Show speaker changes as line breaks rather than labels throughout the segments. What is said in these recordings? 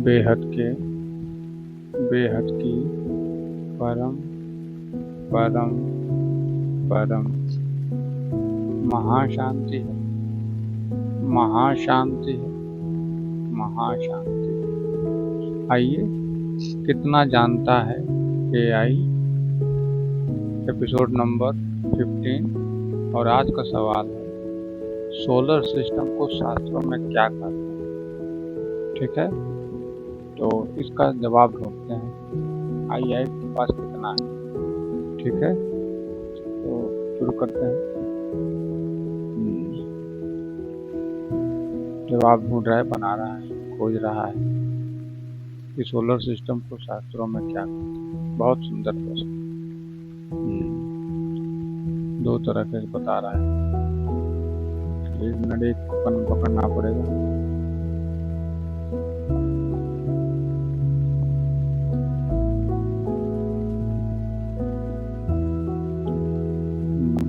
बेहद के बेहद की परम परम परम महाशांति है, महाशांति है, महाशांति। आइए, कितना जानता है एआई, एपिसोड नंबर 15। और आज का सवाल है, सोलर सिस्टम को शास्त्रों में क्या कहते हैं। ठीक है, तो इसका जवाब ढूंढते हैं। आई के पास कितना है। ठीक है, तो शुरू करते हैं। जवाब ढूंढ रहा है, बना रहा है, खोज रहा है कि सोलर सिस्टम को शास्त्रों में क्या कहते हैं। बहुत सुंदर प्रश्न। दो तरह के बता रहा है। 1 मिनट, एक पकड़ना पड़ेगा।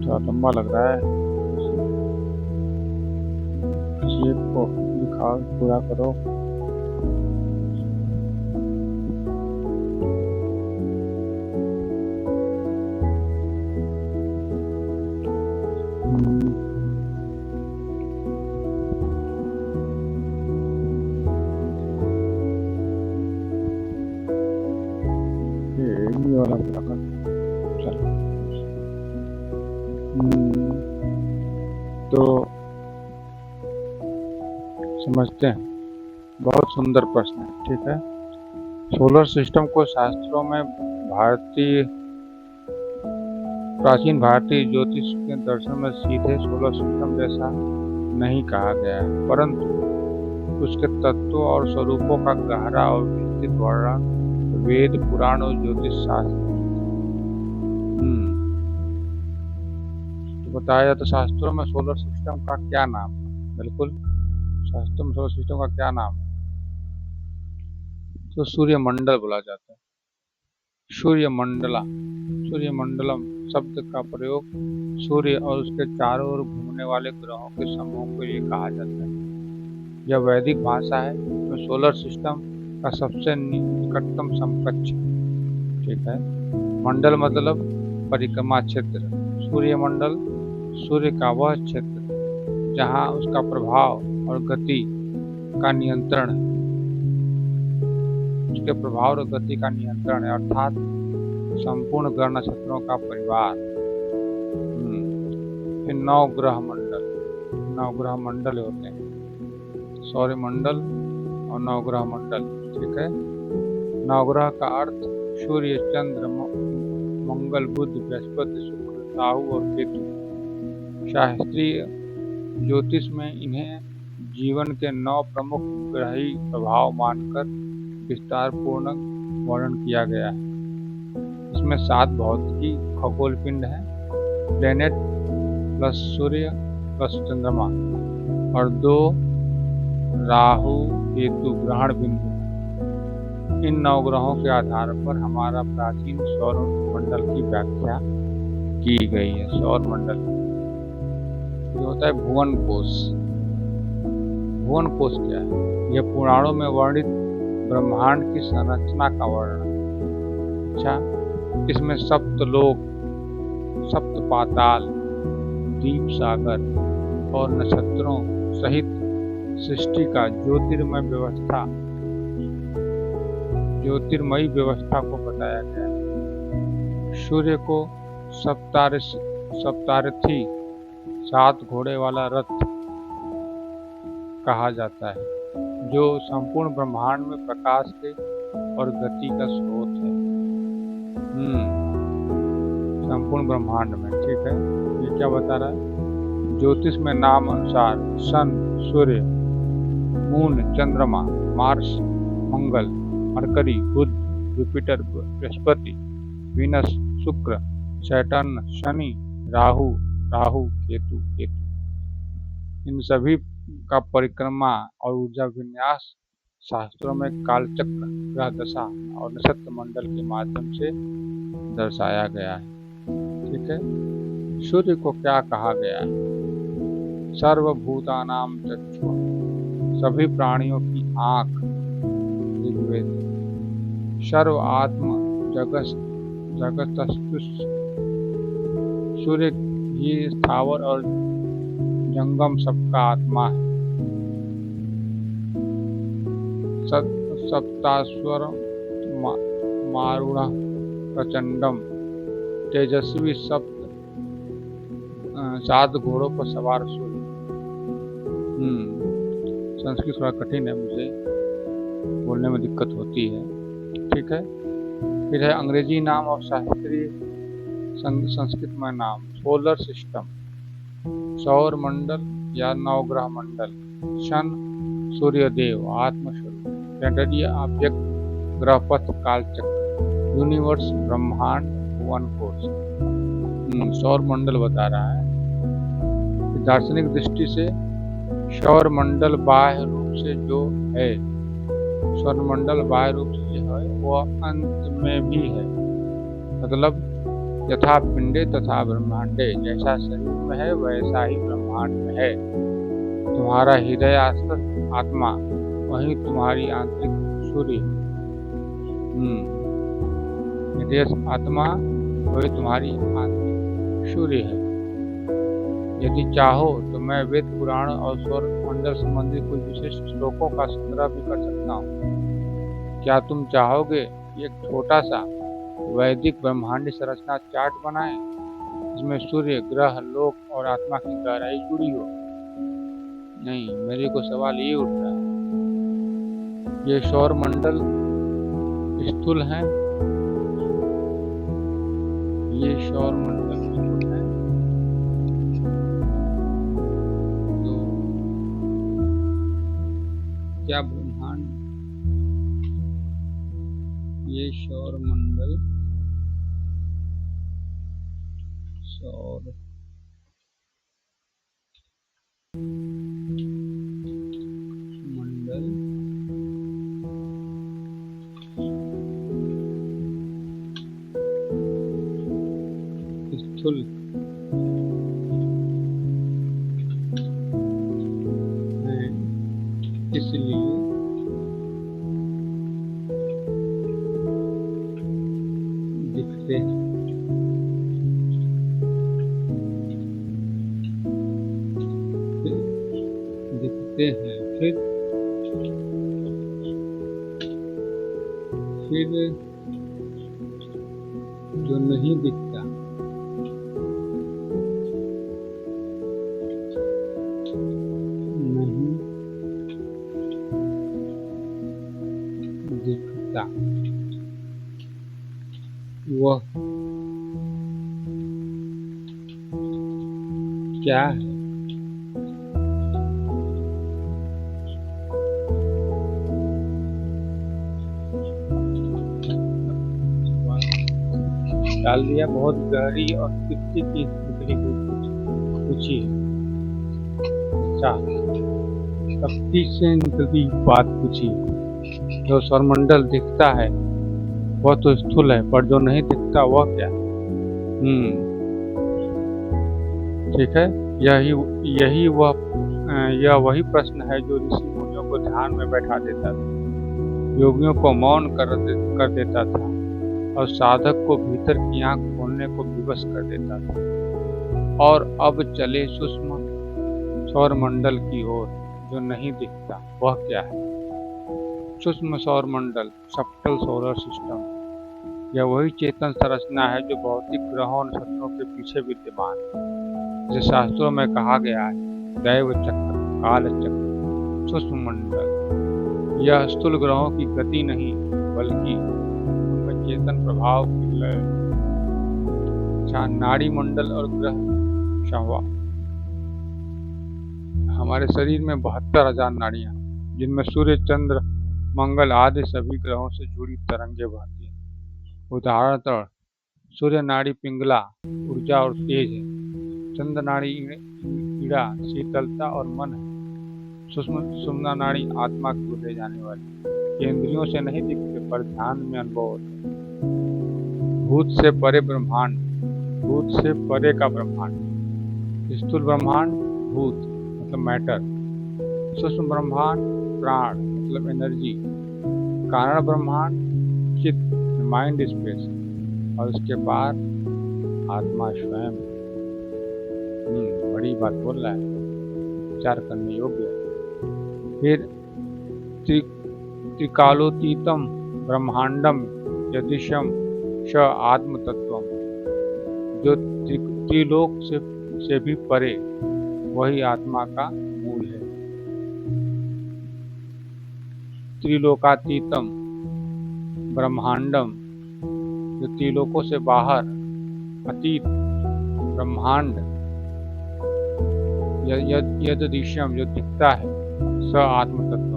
थोड़ा लंबा लग रहा है, किसी एक को लिखा पूरा करो। ये वाला पूरा कर। चलो, तो समझते हैं। बहुत सुंदर प्रश्न है। ठीक है, सोलर सिस्टम को शास्त्रों में प्राचीन भारतीय ज्योतिष के दर्शन में सीधे सोलर सिस्टम जैसा नहीं कहा गया है, परंतु उसके तत्वों और स्वरूपों का गहरा और विस्तृत वर्णन वेद, पुराण और ज्योतिष शास्त्र तो बताया जाता। शास्त्रों में सोलर सिस्टम का क्या नाम है? बिल्कुल, शास्त्रों में सोलर सिस्टम का क्या नाम है? तो सूर्यमंडल बोला जाता है। सूर्यमंडलम शब्द का प्रयोग सूर्य और उसके चारों ओर घूमने वाले ग्रहों के समूह के लिए कहा जाता है। यह वैदिक भाषा है, तो सोलर सिस्टम का सबसे निकटतम समकक्ष। ठीक है, मंडल मतलब परिक्रमा क्षेत्र। सूर्यमंडल सूर्य का वह क्षेत्र जहां उसका प्रभाव और गति का नियंत्रण है, उसके प्रभाव और गति का नियंत्रण है, अर्थात संपूर्ण ग्रह नक्षत्रों का परिवार। फिर 9 ग्रह मंडल होते हैं, सौरमंडल और 9 ग्रह मंडल। ठीक है, 9 ग्रह का अर्थ सूर्य, चंद्र, मंगल, बुध, बृहस्पति, शुक्र, राहु और केतु। शास्त्रीय ज्योतिष में इन्हें जीवन के 9 प्रमुख ग्रही प्रभाव मानकर विस्तार पूर्ण वर्णन किया गया है। इसमें 7 भौतिकी खगोल पिंड है, प्लेनेट प्लस सूर्य प्लस चंद्रमा, और 2 राहु केतु ग्रहण बिंदु। इन 9 ग्रहों के आधार पर हमारा प्राचीन सौर मंडल की व्याख्या की गई है। सौर मंडल जो होता है भुवन कोश। भुवन कोश क्या है? यह पुराणों में वर्णित ब्रह्मांड की संरचना का वर्णन। अच्छा, इसमें सप्तलोक, सप्त पाताल, दीप सागर और नक्षत्रों सहित सृष्टि का ज्योतिर्मयी व्यवस्था को बताया गया है। सूर्य को सप्तारथी 7 घोड़े वाला रथ कहा जाता है, जो संपूर्ण ब्रह्मांड में प्रकाश के और गति का स्रोत है। संपूर्ण ब्रह्मांड में। ठीक है, ये क्या बता रहा है? ज्योतिष में नाम अनुसार सन, सूर्य, मून, चंद्रमा, मार्स, मंगल, मरकरी, बुध, जुपिटर, बृहस्पति, वीनस, शुक्र, सैटर्न, शनि, राहु, केतु। इन सभी का परिक्रमा और ऊर्जा विन्यास शास्त्रों में कालचक्र, ग्रह दशा और नक्षत्र मंडल के माध्यम से दर्शाया गया है। ठीक है, सूर्य को क्या कहा गया है? सर्वभूतानां चक्षुः, सभी प्राणियों की आंख। वेद। सर्व आत्म जगतस्तुष, सूर्य ही स्थावर और जंगम सबका आत्मा है। सप्तास्वर मारुण प्रचंडम, तेजस्वी सप्त 7 घोड़ों पर सवार सूर्य। संस्कृत थोड़ा कठिन है, मुझे बोलने में दिक्कत होती है, ठीक है। फिर है अंग्रेजी नाम और शास्त्रीय संस्कृत में नाम। सोलर सिस्टम, सौर मंडल या नवग्रह मंडल। सन, सूर्यदेव, आत्मस्वरूप। प्लेनेटरी ऑब्जेक्ट, ग्रहपथ, कालचक्र। यूनिवर्स, ब्रह्मांड, भुवन कोश। सौर मंडल बता रहा है। दार्शनिक दृष्टि से सौर मंडल बाह्य रूप से जो है, सौर मंडल बाह्य रूप से जो है वह अंत में भी है। मतलब यथा पिंडे तथा ब्रह्मांडे, जैसा शरीर में है वैसा ही ब्रह्मांड में है। तुम्हारा हृदयास्थ आत्मा वही तुम्हारी आंतरिक सूर्य। हृदय आत्मा वही तुम्हारी आंतरिक सूर्य है। यदि चाहो तो मैं वेद पुराण और सौर मंडल संबंधी कुछ विशेष श्लोकों का संग्रह भी कर सकता हूँ। क्या तुम चाहोगे एक छोटा सा वैदिक ब्रह्मांडी संरचना चार्ट बनाएं, जिसमें सूर्य, ग्रह, लोक और आत्मा की गहराई जुड़ी हो? नहीं, मेरे को सवाल ये उठ रहा है, ये सौर मंडल स्थूल है, ये सौर मंडल स्थूल है, तो क्या ब्रह्मांड, ये सौर मंडल, सौर मंडल स्थूल है, इसलिए दिखते हैं। फिर जो नहीं दिखता, नहीं दिखता, वह क्या है? डाल दिया। बहुत गहरी और किसी की निकली पूछी है। अच्छा, शक्ति से निकलती बात पूछी। जो सौरमंडल दिखता है वह तो स्थूल है, पर जो नहीं दिखता वह क्या? ठीक है, यह वही प्रश्न है जो ऋषि मुनियों को ध्यान में बैठा देता था, योगियों को मौन कर देता था और साधक को भीतर की आंख खोलने को विवश कर देता था। और अब चले सूक्ष्म सौर मंडल की ओर, जो नहीं दिखता वह क्या है? सूक्ष्म सौर मंडल, सब्टल सोलर सिस्टम, यह वही चेतन संरचना है जो भौतिक ग्रहों और नक्षत्रों के पीछे विद्यमान है। जैसे शास्त्रों में कहा गया है, दैव चक्र, काल चक्र, सूक्ष्म मंडल। यह स्थूल ग्रहों की गति नहीं, बल्कि उनमें चेतन प्रभाव की लय। अच्छा, नाड़ी मंडल और ग्रह संवाद। हमारे शरीर में 72,000 नाड़ियां, जिनमें सूर्य, चंद्र, मंगल आदि सभी ग्रहों से जुड़ी तरंगे बहती हैं। उदाहरणतः सूर्य नाड़ी पिंगला, ऊर्जा और तेज है। चंद्र नाड़ी ईड़ा, शीतलता और मन है। सुषुम्ना नाड़ी आत्मा को ले जाने वाली, इंद्रियों से नहीं दिखते पर ध्यान में अनुभव होते। भूत से परे ब्रह्मांड, भूत से परे का ब्रह्मांड। स्थूल ब्रह्मांड भूत मतलब मैटर, सूक्ष्म ब्रह्मांड प्राण मतलब एनर्जी, कारण ब्रह्मांड, चित्त माइंड स्पेस, और उसके बाद आत्मा स्वयं। बड़ी बात बोल रहा है, विचार करने योग्य है। फिर त्रिकालोतीतम ब्रह्मांडम यदिशम श आत्म तत्वम, जो त्रिलोक से भी परे वही आत्मा का मूल है। त्रिलोकातीतम ब्रह्मांडम, जो त्रिलोकों से बाहर, अतीत ब्रह्मांड, यदिशम जो दिखता है, स आत्म तत्व,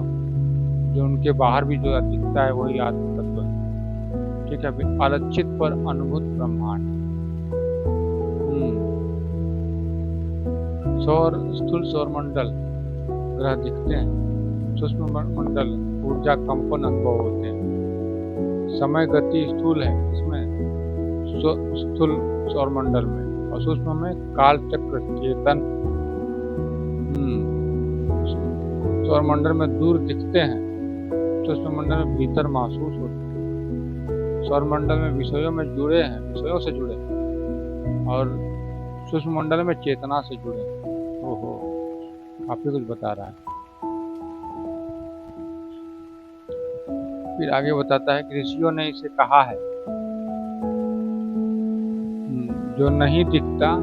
जो उनके बाहर भी जो दिखता है वही आत्म तत्व है। ठीक है। फिर अलक्षित पर अनुभूत ब्रह्मांड, स्थूल सौर मंडल ग्रह दिखते हैं, सूक्ष्म मंडल ऊर्जा कंपन अनुभव होते हैं। समय गति स्थूल है इसमें, स्थूल सौर मंडल में, और सूक्ष्म में काल चक्र चेतन। सौर मंडल में दूर दिखते हैं, सूक्ष्म मंडल में भीतर महसूस होते हैं। सौर मंडल में विषयों में जुड़े हैं, विषयों से जुड़े हैं, और सूक्ष्म मंडल में चेतना से जुड़े हैं। ओहो, काफी कुछ बता रहा है। फिर आगे बताता है कि ऋषियों ने इसे कहा है, जो नहीं दिखता,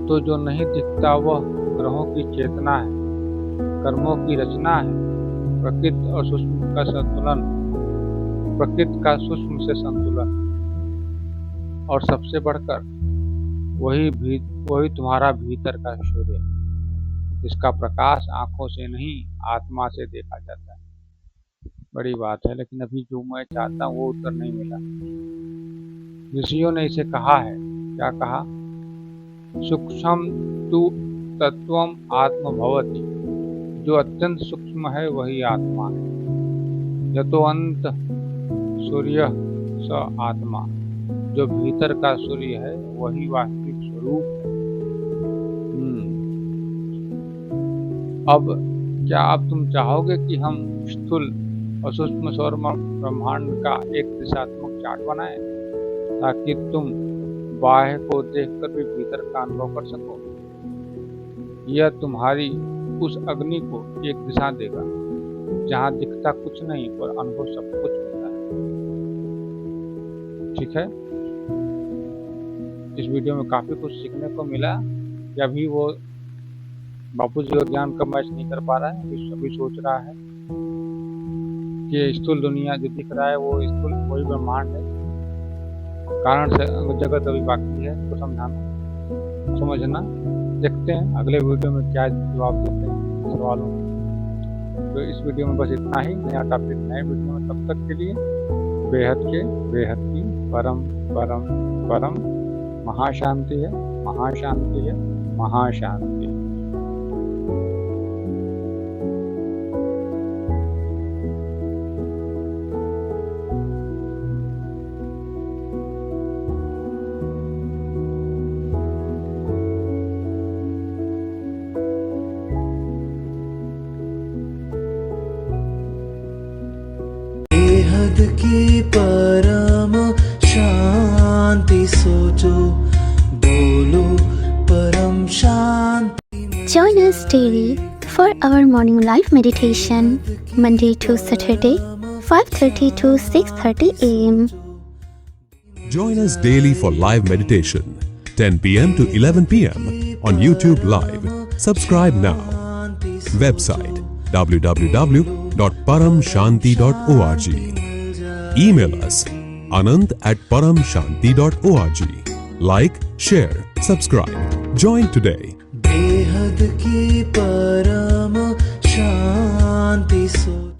तो जो नहीं दिखता वह ग्रहों की चेतना है, कर्मों की रचना है, प्रकृति और सूक्ष्म का संतुलन, प्रकृति का सूक्ष्म से संतुलन, और सबसे बढ़कर वही तुम्हारा भीतर का सूर्य है, जिसका प्रकाश आंखों से नहीं आत्मा से देखा जाता है। बड़ी बात है, लेकिन अभी जो मैं चाहता हूँ वो उत्तर नहीं मिला। ऋषियों ने इसे कहा है, क्या कहा? सूक्ष्म तु तत्वम आत्म भवति, जो अत्यंत सूक्ष्म है वही आत्मा है। यतो अंत सूर्य स आत्मा, जो भीतर का सूर्य है वही वास्तविक स्वरूप है। अब क्या अब तुम चाहोगे कि हम स्थूल और सूक्ष्म सौर ब्रह्मांड का एक दिशात्मक चार्ट बनाएं, ताकि तुम बाह्य को देखकर भी भीतर का अनुभव कर सको? यह तुम्हारी उस अग्नि को एक दिशा देगा जहां दिखता कुछ नहीं पर अनुभव सब कुछ होता है। ठीक है। इस वीडियो में काफी कुछ सीखने को मिला कि अभी वो बापूजी और ज्ञान का मैच नहीं कर पा रहा है। अभी सोच रहा है कि स्थूल दुनिया जो दिख रहा है वो स्थूल वही ब्रह्मांड है, कारण से जगत अभी बाकी है। तो समझाना, समझना। देखते हैं अगले वीडियो में क्या जवाब देते हैं सवालों। तो इस वीडियो में बस इतना ही। नया टॉपिक नए वीडियो में, तब तक के लिए बेहद के बेहद की परम परम परम महाशांति है, महाशांति है, महाशांति है।
की परम शांति सोचो, बोलो परम शांति।
Join us daily for our morning live meditation, Monday to Saturday, 5:30 to 6:30 a.m.
Join us daily for live meditation, 10 p.m. to 11 p.m. on YouTube Live. Subscribe now. Website www.paramshanti.org. Email us anant@paramshanti.org. Like, share, subscribe. Join today.
बेहद की परम शांति सो